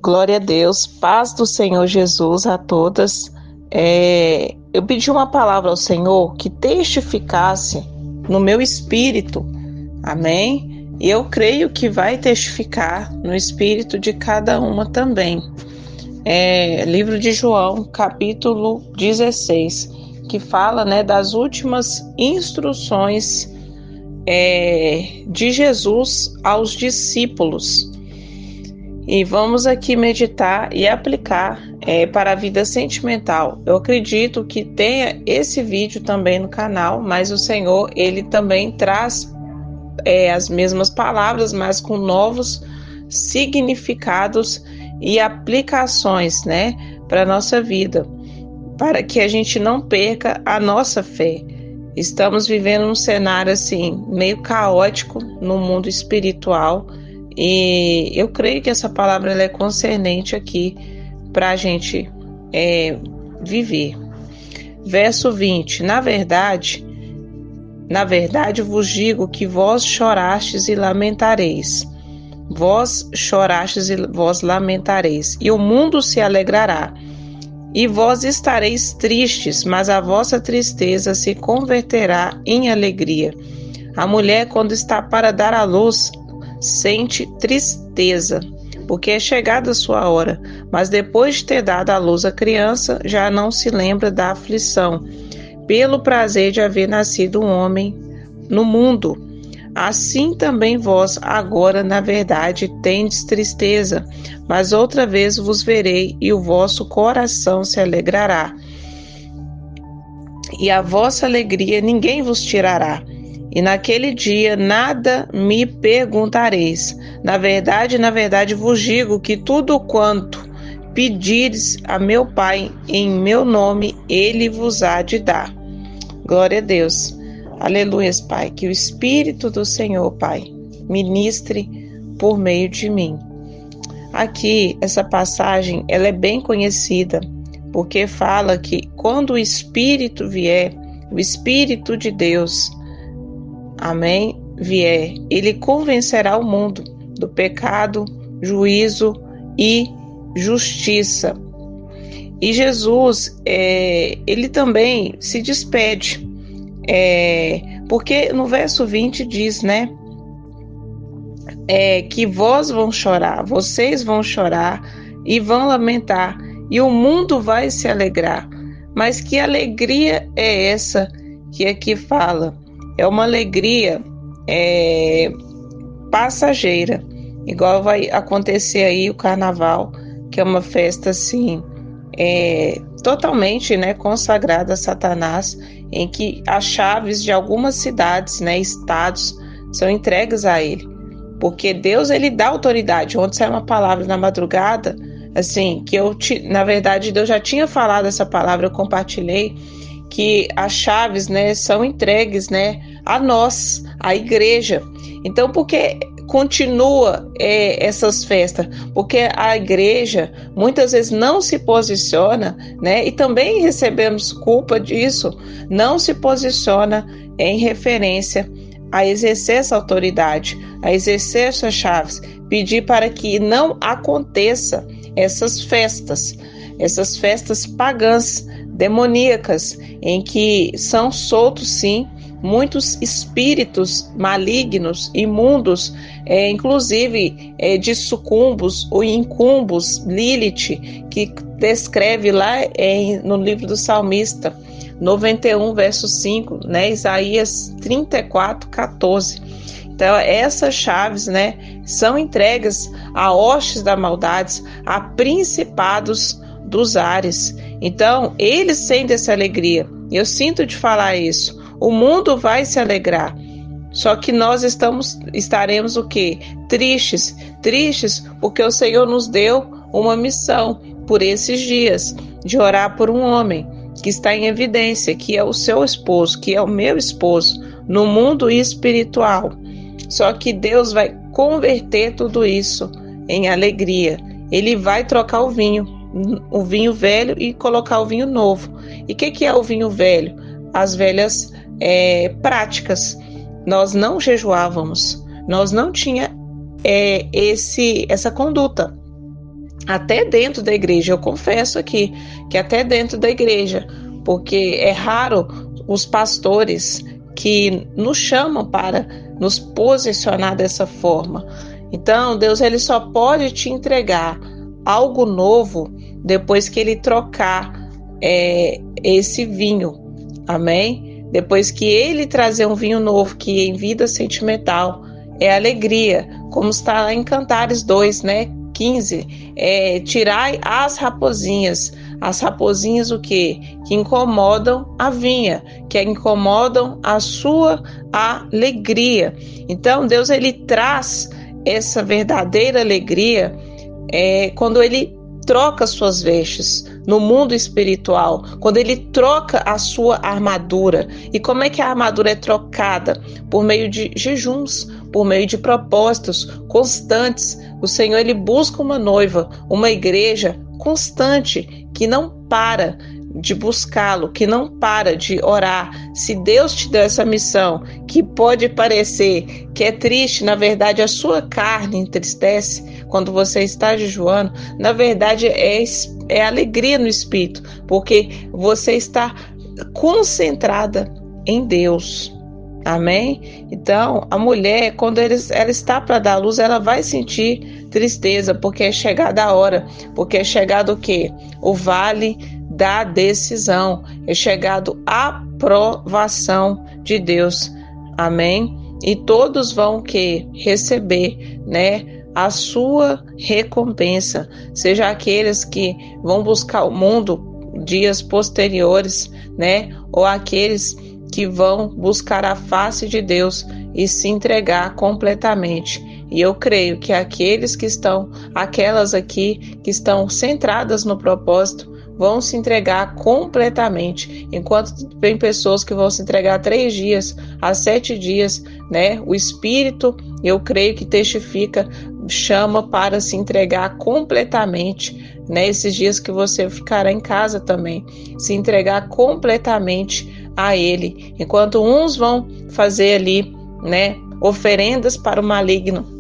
Glória a Deus, paz do Senhor Jesus a todas. Eu pedi uma palavra ao Senhor que testificasse no meu espírito, amém? E eu creio que vai testificar no espírito de cada uma também. Livro de João, capítulo 16, que fala, das últimas instruções de Jesus aos discípulos. E vamos aqui meditar e aplicar para a vida sentimental. Eu acredito que tenha esse vídeo também no canal, mas o Senhor, Ele também traz as mesmas palavras, mas com novos significados e aplicações, para a nossa vida, para que a gente não perca a nossa fé. Estamos vivendo um cenário assim, meio caótico no mundo espiritual, e eu creio que essa palavra ela é concernente aqui para a gente viver. Verso 20: Na verdade vos digo que vós chorastes e lamentareis. Vós chorastes e vós lamentareis, e o mundo se alegrará. E vós estareis tristes, mas a vossa tristeza se converterá em alegria. A mulher, quando está para dar à luz, sente tristeza, porque é chegada a sua hora, mas depois de ter dado à luz a criança, já não se lembra da aflição, pelo prazer de haver nascido um homem no mundo. Assim também vós agora, na verdade, tendes tristeza, mas outra vez vos verei, e o vosso coração se alegrará. E a vossa alegria ninguém vos tirará. E naquele dia nada me perguntareis. Na verdade vos digo que tudo quanto pedires a meu Pai em meu nome, Ele vos há de dar. Glória a Deus. Aleluia, Pai. Que o Espírito do Senhor, Pai, ministre por meio de mim. Aqui, essa passagem, ela é bem conhecida, porque fala que quando o Espírito vier, o Espírito de Deus, amém, vier, ele convencerá o mundo do pecado, juízo e justiça. E Jesus, ele também se despede, porque no verso 20 diz, que vós vão chorar, vocês vão chorar e vão lamentar, e o mundo vai se alegrar. Mas que alegria é essa que aqui fala? É uma alegria passageira, igual vai acontecer aí o carnaval, que é uma festa assim, totalmente consagrada a Satanás, em que as chaves de algumas cidades, estados, são entregues a ele, porque Deus ele dá autoridade. Ontem saiu uma palavra na madrugada, assim, que na verdade Deus já tinha falado essa palavra, eu compartilhei, que as chaves são entregues a nós, a igreja. Então, por que continua essas festas? Porque a igreja muitas vezes não se posiciona, e também recebemos culpa disso, não se posiciona em referência a exercer essa autoridade, a exercer essas chaves, pedir para que não aconteça essas festas pagãs, demoníacas, em que são soltos sim muitos espíritos malignos, imundos, inclusive de sucumbos ou incumbos, Lilith, que descreve lá no livro do Salmista 91, verso 5, Isaías 34, 14. Então, essas chaves, são entregues a hostes da maldade, a principados dos ares. Então, eles sentem essa alegria. Eu sinto de falar isso. O mundo vai se alegrar. Só que nós estaremos o quê? Tristes porque o Senhor nos deu uma missão por esses dias, de orar por um homem que está em evidência, que é o seu esposo, que é o meu esposo, no mundo espiritual. Só que Deus vai converter tudo isso em alegria. Ele vai trocar o vinho velho e colocar o vinho novo. E o que é o vinho velho? As velhas práticas. Nós não jejuávamos, nós não tinha essa conduta. até dentro da igreja. Eu confesso aqui que até dentro da igreja, porque é raro os pastores que nos chamam para nos posicionar dessa forma. Então, Deus ele só pode te entregar algo novo depois que ele trocar esse vinho. Amém? Depois que ele trazer um vinho novo, que em vida sentimental é alegria, como está lá em Cantares 2, né? 15, tirai as raposinhas. As raposinhas o quê? Que incomodam a vinha, que incomodam a sua alegria. Então Deus ele traz essa verdadeira alegria quando ele troca suas vestes no mundo espiritual, quando ele troca a sua armadura. E como é que a armadura é trocada? Por meio de jejuns, por meio de propósitos constantes. O Senhor ele busca uma noiva, uma igreja constante, que não para de buscá-lo, que não para de orar. Se Deus te deu essa missão, que pode parecer que é triste, na verdade a sua carne entristece quando você está jejuando, na verdade é alegria no espírito, porque você está concentrada em Deus. Amém? Então, a mulher, quando ela está para dar à luz, ela vai sentir tristeza, porque é chegada a hora, porque é chegado o quê? O vale da decisão, é chegado a provação de Deus. Amém? E todos vão receber, né, a sua recompensa, seja aqueles que vão buscar o mundo dias posteriores, né, ou aqueles que vão buscar a face de Deus e se entregar completamente. E eu creio que aquelas aqui que estão centradas no propósito, vão se entregar completamente, enquanto tem pessoas que vão se entregar 3 dias a 7 dias, né? O Espírito, eu creio que testifica, chama para se entregar completamente, né? Esses dias que você ficará em casa também, se entregar completamente a Ele, enquanto uns vão fazer ali, né, oferendas para o maligno,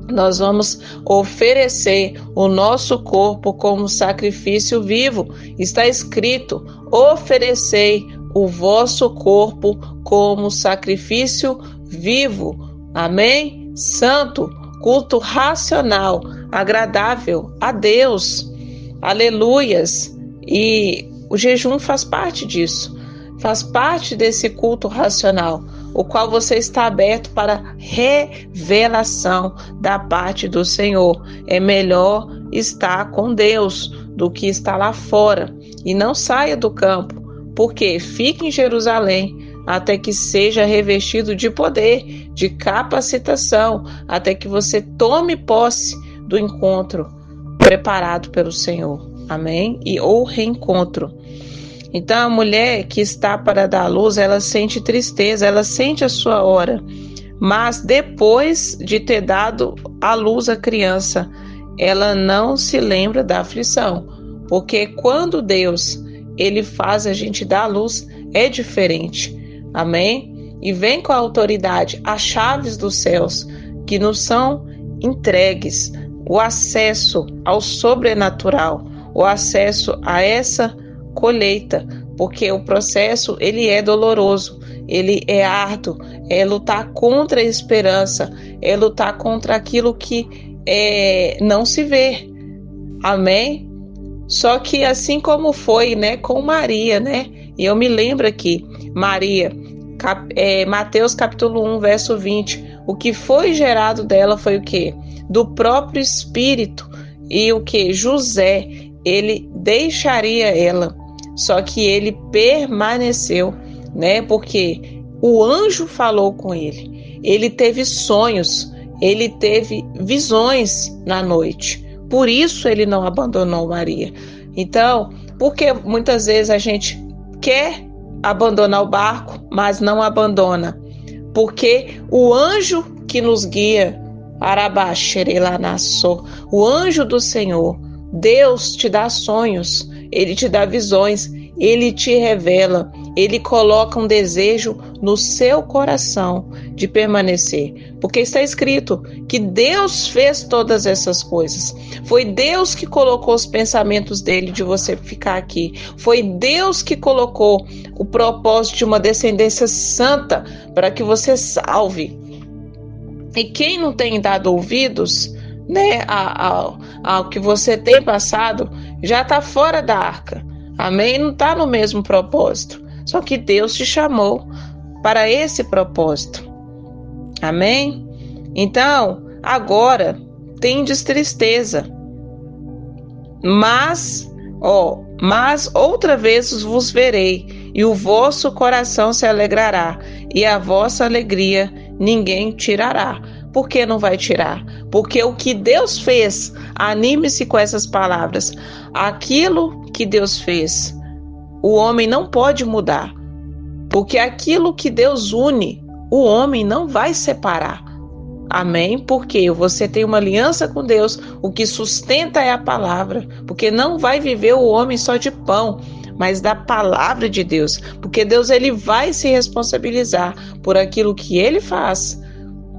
nós vamos oferecer o nosso corpo como sacrifício vivo. Está escrito: oferecei o vosso corpo como sacrifício vivo. Amém? Santo, culto racional, agradável a Deus. Aleluias. E o jejum faz parte disso. Faz parte desse culto racional, o qual você está aberto para revelação da parte do Senhor. É melhor estar com Deus do que estar lá fora. E não saia do campo, porque fique em Jerusalém até que seja revestido de poder, de capacitação, até que você tome posse do encontro preparado pelo Senhor. Amém? Ou reencontro. Então a mulher que está para dar à luz, ela sente tristeza, ela sente a sua hora, mas depois de ter dado à luz a criança, ela não se lembra da aflição, porque quando Deus ele faz a gente dar à luz, é diferente. Amém? E vem com a autoridade, as chaves dos céus que nos são entregues, o acesso ao sobrenatural, o acesso a essa colheita, porque o processo ele é doloroso, ele é árduo, é lutar contra a esperança, é lutar contra aquilo que não se vê. Amém? Só que assim como foi, né, com Maria, né? E eu me lembro aqui, Maria, Mateus capítulo 1, verso 20, o que foi gerado dela foi o quê? Do próprio Espírito. E o que? José, ele deixaria ela, só que ele permaneceu, né? Porque o anjo falou com ele teve sonhos, ele teve visões na noite, por isso ele não abandonou Maria. Então, porque muitas vezes a gente quer abandonar o barco, mas não abandona, porque o anjo que nos guia, o anjo do Senhor, Deus te dá sonhos, ele te dá visões, ele te revela, Ele coloca um desejo no seu coração de permanecer, porque está escrito que Deus fez todas essas coisas. Foi Deus que colocou os pensamentos dele de você ficar aqui. Foi Deus que colocou o propósito de uma descendência santa para que você salve. E quem não tem dado ouvidos, né, ao que você tem passado, já está fora da arca. Amém? Não está no mesmo propósito. Só que Deus te chamou para esse propósito. Amém? Então, agora, tendes tristeza. Mas outra vez vos verei, e o vosso coração se alegrará, e a vossa alegria ninguém tirará. Por que não vai tirar? Porque o que Deus fez, anime-se com essas palavras. Aquilo que Deus fez, o homem não pode mudar. Porque aquilo que Deus une, o homem não vai separar. Amém? Porque você tem uma aliança com Deus, o que sustenta é a palavra. Porque não vai viver o homem só de pão, mas da palavra de Deus. Porque Deus, ele vai se responsabilizar por aquilo que ele faz.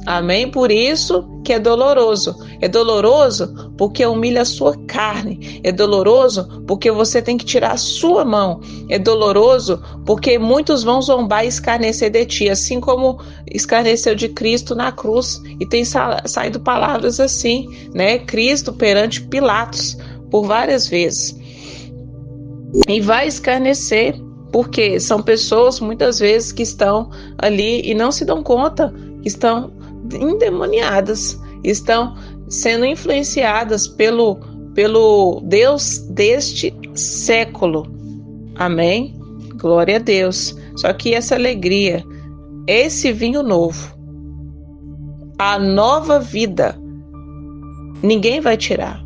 Amém? Por isso que é doloroso. É doloroso porque humilha a sua carne. É doloroso porque você tem que tirar a sua mão. É doloroso porque muitos vão zombar e escarnecer de ti, assim como escarneceu de Cristo na cruz. E tem saído palavras assim, né? Cristo perante Pilatos por várias vezes. E vai escarnecer porque são pessoas muitas vezes que estão ali e não se dão conta, que estão endemoniadas, estão sendo influenciadas pelo Deus deste século. Amém? Glória a Deus. Só que essa alegria, esse vinho novo, a nova vida, ninguém vai tirar.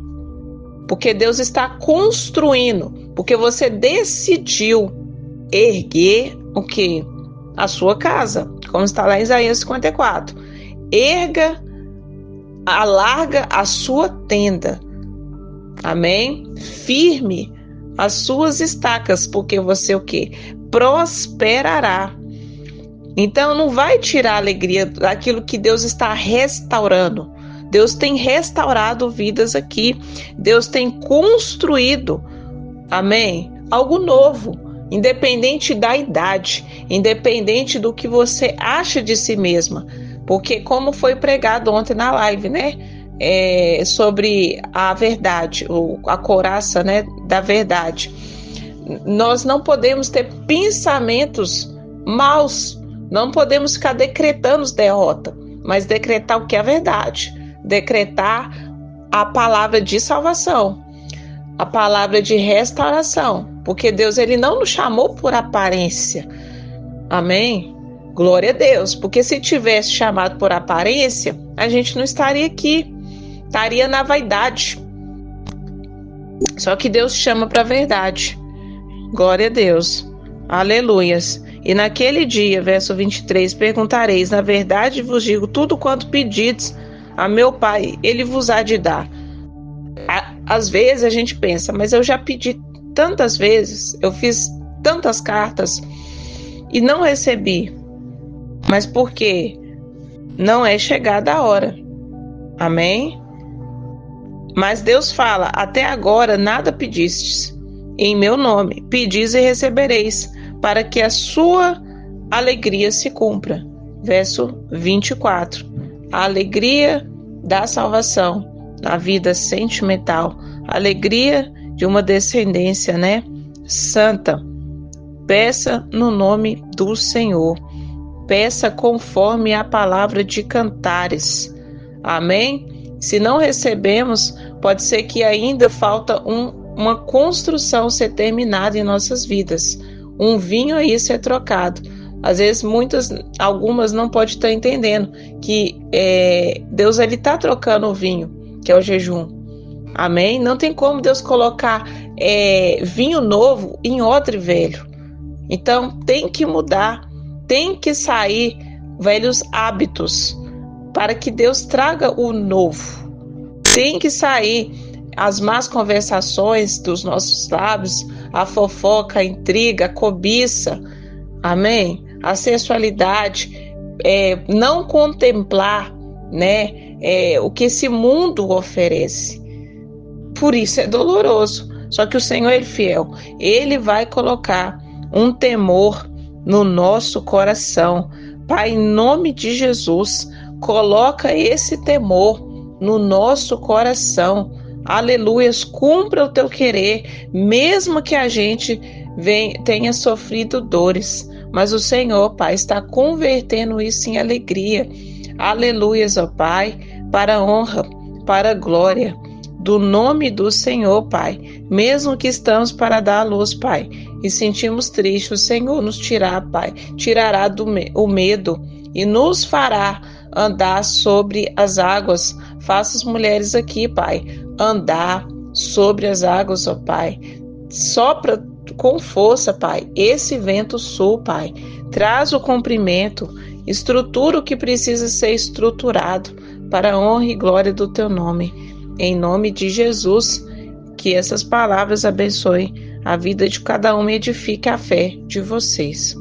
Porque Deus está construindo, porque você decidiu erguer o quê? A sua casa, como está lá em Isaías 54. Alarga a sua tenda. Amém? Firme as suas estacas, porque você o quê? Prosperará. Então não vai tirar a alegria daquilo que Deus está restaurando. Deus tem restaurado vidas aqui. Deus tem construído, amém? Algo novo, independente da idade, independente do que você acha de si mesma. Porque como foi pregado ontem na live, né? Sobre a verdade, ou a couraça, né, da verdade. Nós não podemos ter pensamentos maus, não podemos ficar decretando derrota, mas decretar o que é a verdade, decretar a palavra de salvação, a palavra de restauração, porque Deus, ele não nos chamou por aparência. Amém? Glória a Deus, porque se tivesse chamado por aparência, a gente não estaria aqui, estaria na vaidade. Só que Deus chama para a verdade. Glória a Deus. Aleluias. E naquele dia, verso 23, perguntareis, na verdade vos digo, tudo quanto pedides a meu Pai, ele vos há de dar. Às vezes a gente pensa, mas eu já pedi tantas vezes, eu fiz tantas cartas e não recebi. Mas por quê? Não é chegada a hora. Amém? Mas Deus fala, até agora nada pedistes em meu nome. Pedis e recebereis, para que a sua alegria se cumpra. Verso 24. A alegria da salvação na vida sentimental. A alegria de uma descendência, né? Santa. Peça no nome do Senhor. Peça conforme a palavra de Cantares. Amém? Se não recebemos, pode ser que ainda falta uma construção ser terminada em nossas vidas. Um vinho aí ser trocado. Às vezes algumas não podem estar entendendo que Deus está trocando o vinho, que é o jejum. Amém? Não tem como Deus colocar vinho novo em odre velho. Então tem que mudar. Tem que sair velhos hábitos para que Deus traga o novo. Tem que sair as más conversações dos nossos lábios, a fofoca, a intriga, a cobiça, Amém? A sensualidade não contemplar, né, o que esse mundo oferece. Por isso é doloroso. Só que o Senhor é fiel. Ele vai colocar um temor no nosso coração. Pai, em nome de Jesus, coloca esse temor no nosso coração. Aleluias, cumpra o teu querer, mesmo que a gente tenha sofrido dores. Mas o Senhor, Pai, está convertendo isso em alegria. Aleluias, ó Pai, para a honra, para a glória do nome do Senhor, Pai. Mesmo que estamos para dar a luz, Pai, e sentimos triste, o Senhor nos Pai, tirará o medo e nos fará andar sobre as águas. Faça as mulheres aqui, Pai, andar sobre as águas, ó Pai. Sopra com força, Pai, esse vento sul, Pai. Traz o comprimento, estrutura o que precisa ser estruturado para a honra e glória do teu nome. Em nome de Jesus, que essas palavras abençoem a vida de cada um e edifique a fé de vocês.